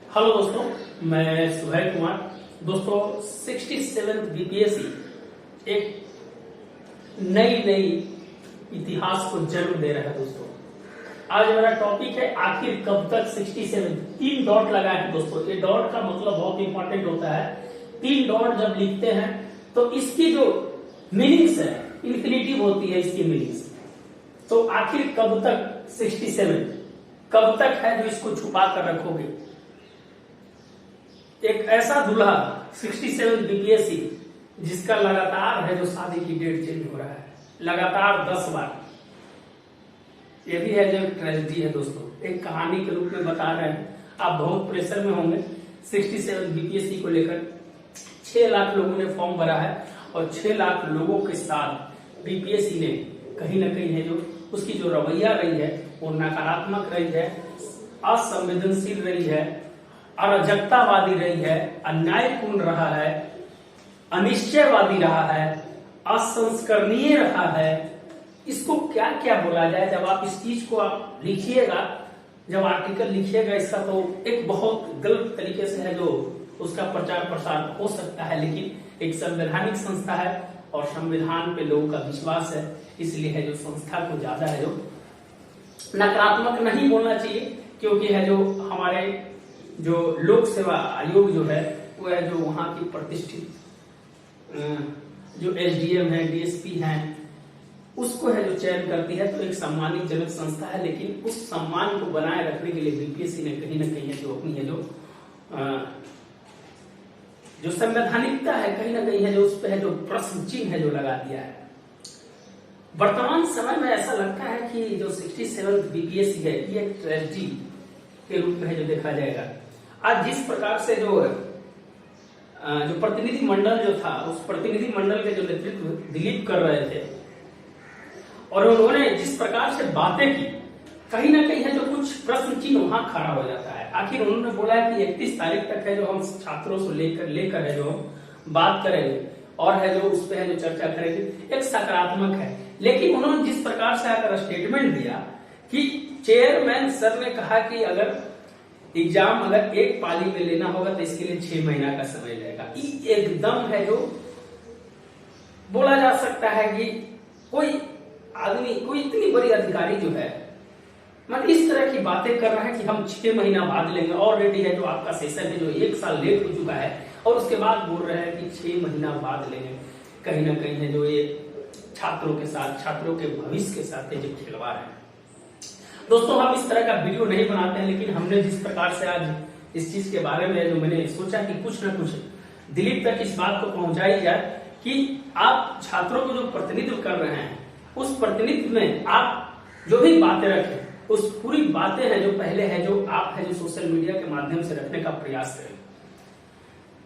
Hello दोस्तों, मैं सुहेल कुमार। दोस्तों 67 बीपीएससी एक नई इतिहास को जन्म दे रहा है। दोस्तों आज मेरा टॉपिक है आखिर कब तक 67। 3 डॉट लगा है दोस्तों। ये डॉट का मतलब बहुत इंपॉर्टेंट होता है। 3 डॉट जब लिखते हैं तो इसकी जो मीनिंग्स है इन्फिनिटिव होती है इसकी मीनिंग्स। तो आखिर कब तक 67 कब तक है जो इसको छुपा कर रखोगे। एक ऐसा दूल्हा 67 बीपीएससी जिसका लगातार है जो शादी की डेट चेंज हो रहा है लगातार 10 बार। ये भी है जो ट्रेजेडी है दोस्तों, एक कहानी के रूप में बता रहे हैं। आप बहुत प्रेशर में होंगे। 67 बीपीएससी को लेकर 6 लाख लोगों ने फॉर्म भरा है और 6 लाख लोगों के साथ बीपीएससी ने कहीं ना कहीं है जो उसकी जो रवैया रही है वो नकारात्मक रही है, असंवेदनशील रही है, अराजकतावादी रही है, अन्यायपूर्ण रहा है, अनिश्चयवादी रहा है, असंस्करणीय रहा है। इसको क्या क्या बोला जाए। जब आप इस चीज को आप लिखिएगा, जब आर्टिकल लिखिएगा इसका, तो एक बहुत गलत तरीके से है जो उसका प्रचार प्रसार हो सकता है। लेकिन एक संवैधानिक संस्था है और संविधान पे लोगों का विश्वास है, इसलिए है जो संस्था को ज्यादा है जो नकारात्मक नहीं बोलना चाहिए। क्योंकि है जो हमारे जो लोक सेवा आयोग जो है वो है जो वहां की प्रतिष्ठित जो एसडीएम है, डीएसपी है, उसको है जो चयन करती है। तो एक सम्मानित जनक संस्था है। लेकिन उस सम्मान को बनाए रखने के लिए बीपीएससी ने कहीं ना कहीं जो अपनी है जो संवैधानिकता है कहीं ना कहीं है जो उस पर है जो प्रश्न चिन्ह है जो लगा दिया है। वर्तमान समय में ऐसा लगता है कि जो 67 बीपीएससी है ये एक ट्रेजेडी के रूप में है जो देखा जाएगा। आज जिस प्रकार से जो प्रतिनिधि मंडल जो था, उस प्रतिनिधि मंडल के जो नेतृत्व दिलीप कर रहे थे और उन्होंने जिस प्रकार से बातें की, कहीं ना कहीं है जो कुछ प्रश्न चिन्ह वहां खड़ा हो जाता है। आखिर उन्होंने बोला है कि 31 तारीख तक है जो हम छात्रों से लेकर है जो हम बात करेंगे और है जो उस पर है जो चर्चा करेंगे। एक सकारात्मक है। लेकिन उन्होंने जिस प्रकार से आकर स्टेटमेंट दिया कि चेयरमैन सर ने कहा कि अगर एग्जाम अगर एक पाली में लेना होगा तो इसके लिए 6 महीना का समय लगेगा। एकदम है जो बोला जा सकता है कि कोई आदमी, कोई इतनी बड़ी अधिकारी जो है मतलब इस तरह की बातें कर रहा है कि हम 6 महीना बाद लेंगे। ऑलरेडी है जो आपका सेशन है जो 1 साल लेट हो चुका है और उसके बाद बोल रहे हैं कि 6 महीना बाद लेंगे। कहीं ना कहीं है जो ये छात्रों के साथ, छात्रों के भविष्य के साथ जो खिलवाड़ है। दोस्तों हम इस तरह का वीडियो नहीं बनाते हैं, लेकिन हमने जिस प्रकार से आज इस चीज के बारे में जो मैंने सोचा कि कुछ ना कुछ दिलीप तक इस बात को पहुंचाई जाए कि आप छात्रों को जो प्रतिनिधित्व कर रहे हैं उस प्रतिनिधित्व में आप जो भी बातें रखें उस पूरी बातें हैं जो पहले है जो आप है जो सोशल मीडिया के माध्यम से रखने का प्रयास करें।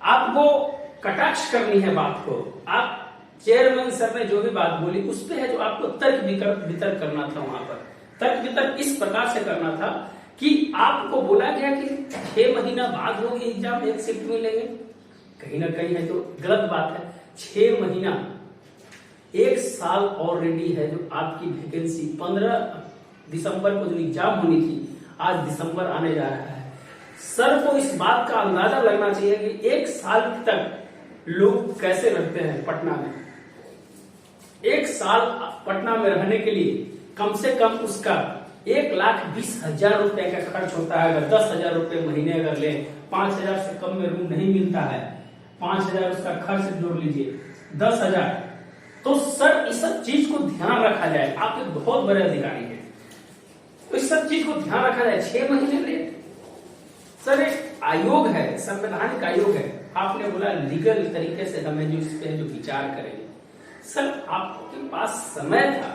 आपको कटाक्ष करनी है बात को। आप चेयरमैन सर ने जो भी बात बोली उस पर है जो आपको तर्क वितर्क करना था। वहां पर तर्क वितर्क इस प्रकार से करना था कि आपको बोला गया कि 6 महीना बाद होगी एग्जाम, एक शिफ्ट में लेंगे। कहीं ना कहीं है जो गलत बात है। 6 महीना, 1 साल ऑलरेडी है जो आपकी वैकेंसी 15 दिसंबर को जो एग्जाम होनी थी, आज दिसंबर आने जा रहा है। सर को इस बात का अंदाजा लगना चाहिए कि 1 साल तक लोग कैसे रहते हैं पटना में। 1 साल पटना में रहने के लिए कम से कम उसका 1,20,000 रुपए का खर्च होता है। अगर 10,000 रुपए महीने अगर ले, 5,000 से कम में रूम नहीं मिलता है। 5,000 उसका खर्च जोड़ लीजिए, 10,000। तो सर इस सब चीज को ध्यान रखा जाए। आप एक बहुत बड़े अधिकारी हैं, तो इस सब चीज को ध्यान रखा जाए। 6 महीने लेट सर एक आयोग है, संवैधानिक आयोग है। आपने बोला लीगल तरीके से हमें जो इस पे जो विचार करेंगे। सर आपके पास समय था,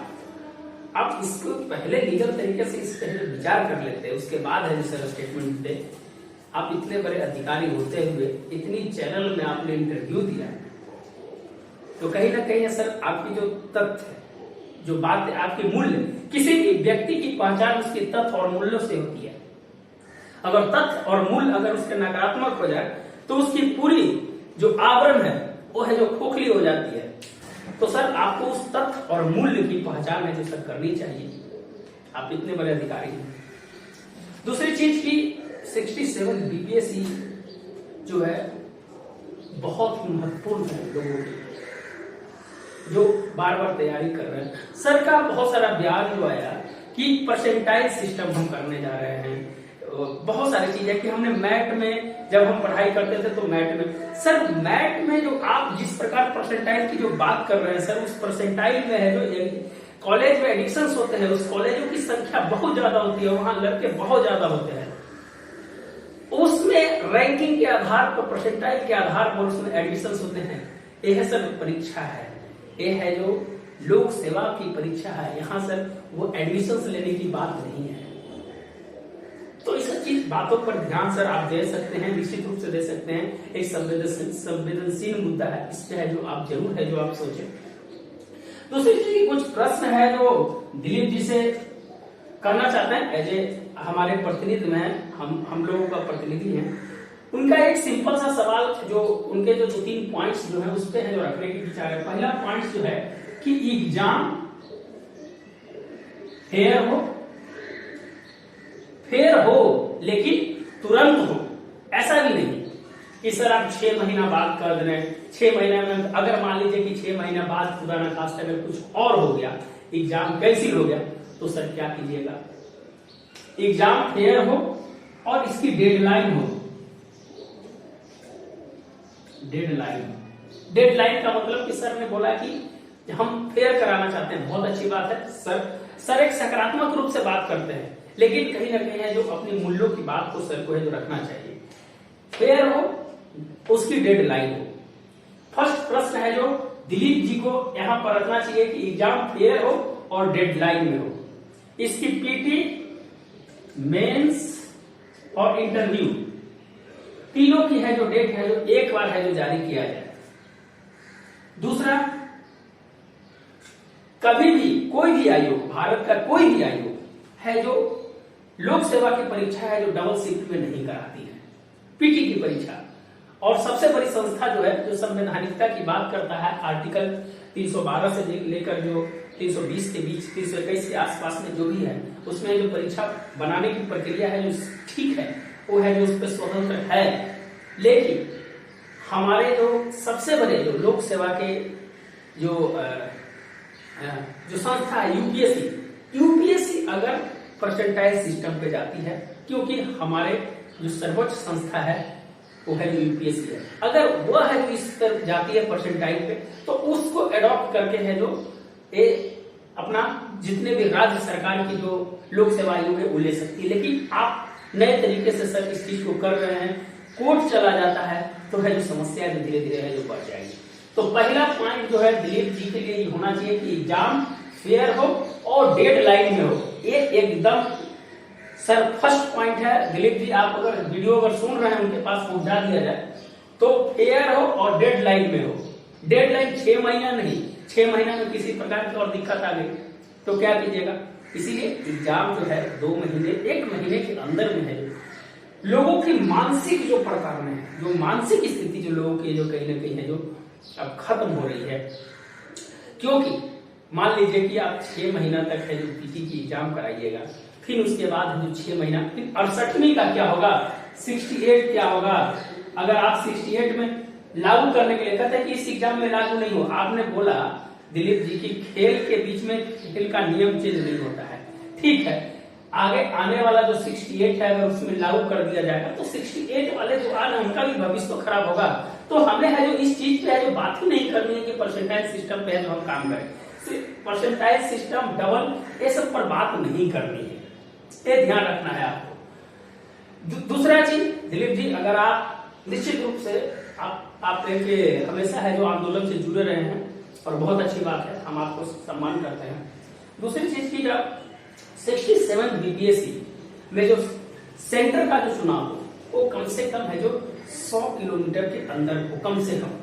आप इसको पहले लीगल तरीके से इस पे विचार कर लेते, उसके बाद है सर स्टेटमेंट दे। आप इतने बड़े अधिकारी होते हुए इतनी चैनल में आपने इंटरव्यू दिया, तो कहीं ना कहीं सर आपकी जो तथ्य है, जो बात है, आपके मूल्य, किसी भी व्यक्ति की पहचान उसके तथ्य और मूल्यों से होती है। अगर तथ्य और मूल्य अगर उसके नकारात्मक हो जाए तो उसकी पूरी जो आवरण है वो है जो खोखली हो जाती है। तो सर आपको उस तथ्य और मूल्य की पहचान है जो सर करनी चाहिए। आप इतने बड़े अधिकारी हैं। दूसरी चीज की 67 बीपीएससी जो है बहुत ही महत्वपूर्ण है लोगों के जो बार बार तैयारी कर रहे हैं। सर का बहुत सारा ब्याज जो आया कि परसेंटाइल सिस्टम हम करने जा रहे हैं, बहुत सारी चीजें कि हमने मैट में जब हम पढ़ाई करते थे तो मैट में, सर मैट में जो आप जिस प्रकार परसेंटाइल की जो बात कर रहे हैं सर, उस परसेंटाइल में है जो कॉलेज में एडिक्शंस होते हैं, उस कॉलेजों की संख्या बहुत ज्यादा होती है, वहां लड़के बहुत ज्यादा होते हैं, उसमें रैंकिंग के आधार पर, परसेंटाइल के आधार पर उसमें एडमिशंस होते हैं। यह सर परीक्षा है, ये है जो लोक सेवा की परीक्षा है, यहाँ सर वो एडमिशंस लेने की बात नहीं है। तो इस चीज बातों पर ध्यान सर आप दे सकते हैं, निश्चित रूप से दे सकते हैं। एक संवेदनशील मुद्दा है, इस पे है जो आप जरूर है जो आप सोचें। दूसरी चीज कुछ प्रश्न है जो दिलीप जी से करना चाहते हैं, एज ए हमारे प्रतिनिधि में हम लोगों का प्रतिनिधि है, उनका एक सिंपल सा सवाल जो उनके जो 2-3 पॉइंट्स जो है उस पे है जो रखने की विचार है। पहला पॉइंट जो है कि एग्जाम फेयर हो लेकिन तुरंत हो, ऐसा भी नहीं कि सर आप 6 महीना बाद कर दे रहे हैं, 6 महीने में अगर मान लीजिए कि 6 महीना बाद खुदा न खास्ता अगर कुछ और हो गया, एग्जाम कैंसिल हो गया, तो सर क्या कीजिएगा? एग्जाम फेयर हो और इसकी डेडलाइन हो। डेडलाइन का मतलब कि सर ने बोला कि हम फेयर कराना चाहते हैं, बहुत अच्छी बात है सर एक सकारात्मक रूप से बात करते हैं, लेकिन कहीं ना कहीं है जो अपने मूल्यों की बात को सर को है जो रखना चाहिए। फेयर हो, उसकी डेडलाइन हो। फर्स्ट प्रश्न है जो दिलीप जी को यहां पर रखना चाहिए कि एग्जाम फेयर हो और डेडलाइन में हो। इसकी पीटी, मेंस और इंटरव्यू तीनों की है जो डेट है जो एक बार है जो जारी किया जाए। दूसरा, कभी भी कोई भी आयोग, भारत का कोई भी आयोग है जो लोक सेवा की परीक्षा है जो डबल शिफ्ट में नहीं कराती है, पीटी की परीक्षा। और सबसे बड़ी संस्था जो है जो संवैधानिकता की बात करता है, आर्टिकल 312 से लेकर जो 320 के बीच, 321 के आसपास में जो भी है, उसमें जो परीक्षा बनाने की प्रक्रिया है जो ठीक है, वो है जो उस पर स्वतंत्र है। लेकिन हमारे जो सबसे बड़े जो लोक सेवा के जो संस्था है यूपीएससी अगर परसेंटाइल सिस्टम पे जाती है, क्योंकि हमारे जो सर्वोच्च संस्था है वो है यूपीएससी है, अगर वह है जो इस पर जाती है परसेंटाइल पे, तो उसको एडॉप्ट करके है जो ये अपना जितने भी राज्य सरकार की जो लोक सेवा आयोग है वो ले सकती है। लेकिन आप नए तरीके से सर इस चीज को कर रहे हैं, कोर्ट चला जाता है, तो है जो समस्या जो धीरे धीरे है जो बढ़ जाएगी। तो पहला पॉइंट जो है दिलीप जी के लिए होना चाहिए कि एग्जाम फेयर हो और डेडलाइन में हो। ये एकदम सर फर्स्ट पॉइंट है। दिलीप जी आप अगर वीडियो अगर सुन रहे हैं उनके पास पहुंचा दिया जाए तो फेयर हो और डेडलाइन में हो। डेडलाइन 6 महीना नहीं, 6 महीना में किसी प्रकार की और दिक्कत आ गई तो क्या कीजिएगा? इसीलिए एग्जाम जो है 2 महीने, 1 महीने के अंदर में है। लोगों की मानसिक जो प्रताड़ना है, जो मानसिक स्थिति जो लोगों की जो कहीं ना कहीं है जो अब खत्म हो रही है, क्योंकि मान लीजिए कि आप 6 महीना तक है जो पीटी की एग्जाम कराइएगा, फिर उसके बाद जो 6 महीना, फिर 68वीं का क्या होगा, 68 क्या होगा? अगर आप 68 में लागू करने के लिए कहते हैं कि इस एग्जाम में लागू नहीं हो, आपने बोला दिलीप जी की खेल के बीच में खेल का नियम चेंज नहीं होता है, ठीक है, आगे आने वाला जो 68 है अगर उसमें लागू कर दिया जाएगा तो 68 वाले जो आ रहे हैं उनका भी भविष्य तो खराब होगा। तो हमें है जो इस चीज पे है जो बात ही नहीं करनी है कि परसेंटाइल सिस्टम पे है जो हम काम करें, परसेंटाइल सिस्टम डबल ये सब पर बात नहीं करनी है, ये ध्यान रखना है आपको। दूसरा चीज दिलीप जी, अगर आप निश्चित रूप से आप देखिए हमेशा है जो आंदोलन से जुड़े रहे हैं और बहुत अच्छी बात है, हम आपको सम्मान करते हैं। दूसरी चीज की जब 67 बीपीएससी में जो सेंटर का जो चुनाव हो वो कम से कम है जो 100 किलोमीटर के अंदर हो, कम से कम,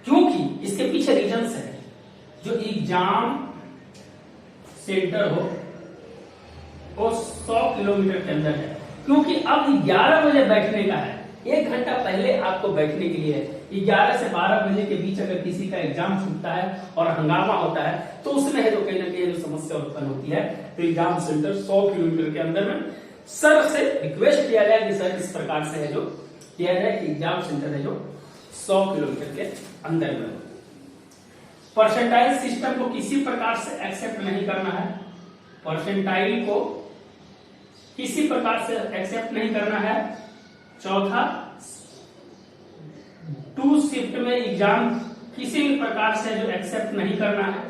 क्योंकि इसके पीछे रीजंस है। जो एग्जाम सेंटर हो वो 100 किलोमीटर के अंदर है, क्योंकि अब 11 बजे बैठने का है, 1 घंटा पहले आपको बैठने के लिए है। 11 से 12 बजे के बीच अगर किसी का एग्जाम छूटता है और हंगामा होता है तो उसमें है जो कहीं ना कहीं जो समस्या उत्पन्न होती है। तो एग्जाम सेंटर 100 किलोमीटर के अंदर में सर से रिक्वेस्ट किया जाए कि सर इस प्रकार से है जो किया जाए कि एग्जाम सेंटर है जो 100 किलोमीटर के अंदर में हो। परसेंटाइल सिस्टम को किसी प्रकार से एक्सेप्ट नहीं करना है, परसेंटाइल को किसी प्रकार से एक्सेप्ट नहीं करना है। चौथा, 2 शिफ्ट में एग्जाम किसी भी प्रकार से जो एक्सेप्ट नहीं करना है।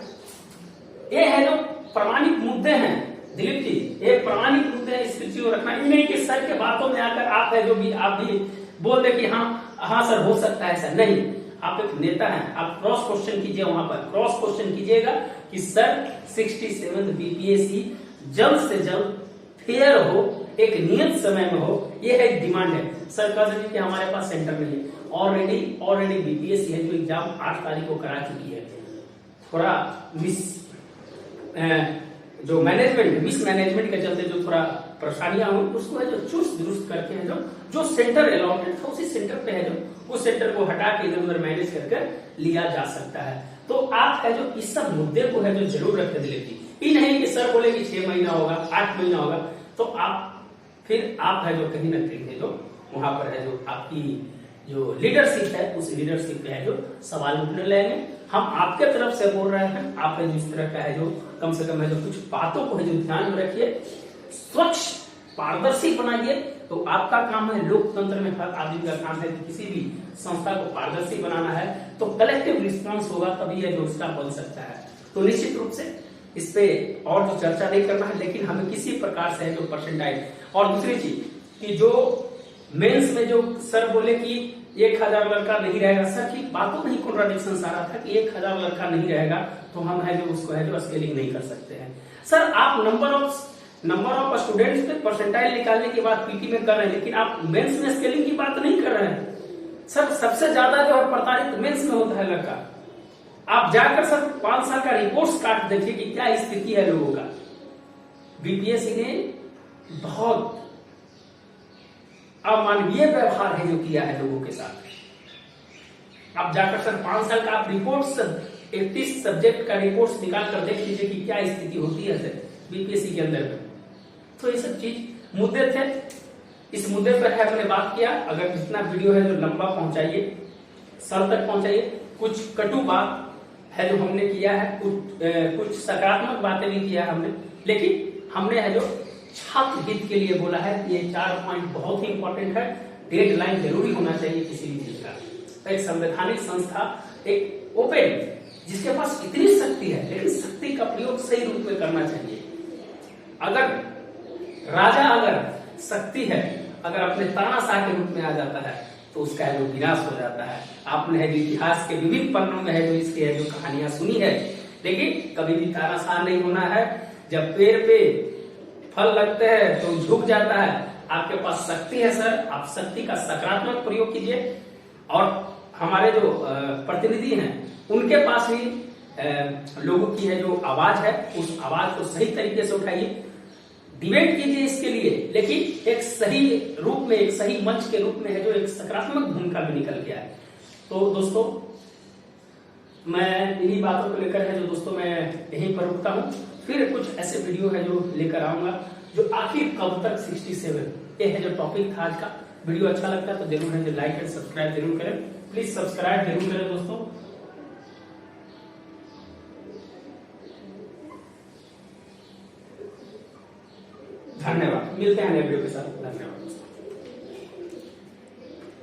ये है जो प्रामाणिक मुद्दे हैं दिलीप जी, ये प्रामाणिक मुद्दे हैं, इस चीज को रखना। ये नहीं कि सर के बातों में आकर आप है जो भी आप भी बोल दे कि हाँ सर हो सकता है ऐसा नहीं। आप एक नेता हैं, आप क्रॉस क्वेश्चन कीजिए, वहां पर क्रॉस क्वेश्चन कीजिएगा कि सर 67 बीपीएससी जल्द से जल्द फेयर हो, एक नियत समय में हो, ये है एक डिमांड है। सर कह दीजिए कि हमारे पास सेंटर नहीं है, ऑलरेडी बीपीएससी है जो एग्जाम 8 तारीख को करा चुकी है। थोड़ा जो मिसमैनेजमेंट के चलते जो थोड़ा परेशानियां हुई, उसको है जो चुस्त दुरुस्त करके है जो सेंटर अलॉटेड था उसी सेंटर पे है जो उस सेंटर को हटा के इधर उधर मैनेज करके लिया जा सकता है। तो आप है जो इस सब मुद्दे को है जो जरूर रखते दिलीप जी। ये नहीं कि सर बोले कि 6 महीना होगा, 8 महीना होगा, तो आप है जो कहीं ना कहीं है जो वहां पर है जो आपकी जो लीडरशिप है उस लीडरशिप पे है जो सवाल उठने लगेंगे। हम आपके तरफ से बोल रहे हैं, आप है जिस तरह का है जो कम से कम है जो कुछ बातों को है जो ध्यान में रखिए, स्वच्छ पारदर्शी बनाइए। तो आपका काम है, लोकतंत्र में हर आदमी का काम है कि किसी भी संस्था को पारदर्शी बनाना है, तो कलेक्टिव रिस्पॉन्स होगा तभी है जो उसका बन सकता है। तो निश्चित रूप से इस पे और जो चर्चा नहीं करना है, लेकिन हमें किसी प्रकार से है जो परसेंटाइल। और दूसरी चीज कि जो मेंस में जो सर बोले कि 1000 लड़का नहीं रहेगा, सर की बातों में ही कॉन्ट्राडिक्शन आ रहा था कि 1000 लड़का नहीं रहेगा तो हम है जो उसको है जो स्केलिंग नहीं कर सकते हैं। सर आप नंबर ऑफ स्टूडेंट्स पे परसेंटाइल निकालने की बात पीटी में कर रहे हैं, लेकिन आप मेंस में स्केलिंग की बात नहीं कर रहे हैं। सर सबसे ज्यादा जो है प्रताड़ित मेंस में होता है लड़का। आप जाकर सर 5 साल का रिपोर्ट कार्ड देखिए कि क्या स्थिति है लोगों का। बीपीएससी ने बहुत अमानवीय व्यवहार है जो किया है लोगों के साथ। आप जाकर सर 5 साल का आप रिपोर्ट 31 सब्जेक्ट का रिपोर्ट निकाल कर देख लीजिए कि क्या स्थिति होती है सर बीपीएससी के अंदर में। तो ये सब चीज मुद्दे थे, इस मुद्दे पर है हमने बात किया। अगर जितना वीडियो है जो लंबा पहुंचाइए, सर तक पहुंचाइए। कुछ कटु बात है जो हमने किया है, कुछ सकारात्मक बातें भी किया है हमने, लेकिन हमने है जो छात्र हित के लिए बोला है। ये 4 पॉइंट बहुत ही इंपॉर्टेंट है। डेडलाइन जरूरी होना चाहिए किसी भी चीज का। एक संवैधानिक संस्था, एक ओपन, जिसके पास इतनी शक्ति है, लेकिन शक्ति का प्रयोग सही रूप में करना चाहिए। अगर शक्ति है, अगर अपने तानाशाह के रूप में आ जाता है तो उसका है जो विनाश हो जाता है। आपने है जो इतिहास के विभिन्न पन्नों में है जो इसकी है जो कहानियां सुनी है, लेकिन कभी भी तानाशाह नहीं होना है। जब पेड़ पे फल लगते हैं तो झुक जाता है। आपके पास शक्ति है सर, आप शक्ति का सकारात्मक प्रयोग कीजिए। और हमारे जो प्रतिनिधि हैं उनके पास भी लोगों की है जो आवाज है, उस आवाज को सही तरीके से उठाइए, डिबेट कीजिए इसके लिए, लेकिन एक सही रूप में, एक सही मंच के रूप में है जो एक सकारात्मक भूमिका भी निकल के आए। तो दोस्तों मैं इन्हीं बातों को लेकर है जो दोस्तों मैं यहीं पर रुकता हूं। फिर कुछ ऐसे वीडियो है जो लेकर आऊंगा जो आखिर कब तक 67, ये है जो टॉपिक था आज का। वीडियो अच्छा लगता है तो जरूर है जो लाइक एंड सब्सक्राइब जरूर करें। प्लीज सब्सक्राइब जरूर करें दोस्तों। धन्यवाद, मिलते हैं नए वीडियो के साथ। धन्यवाद।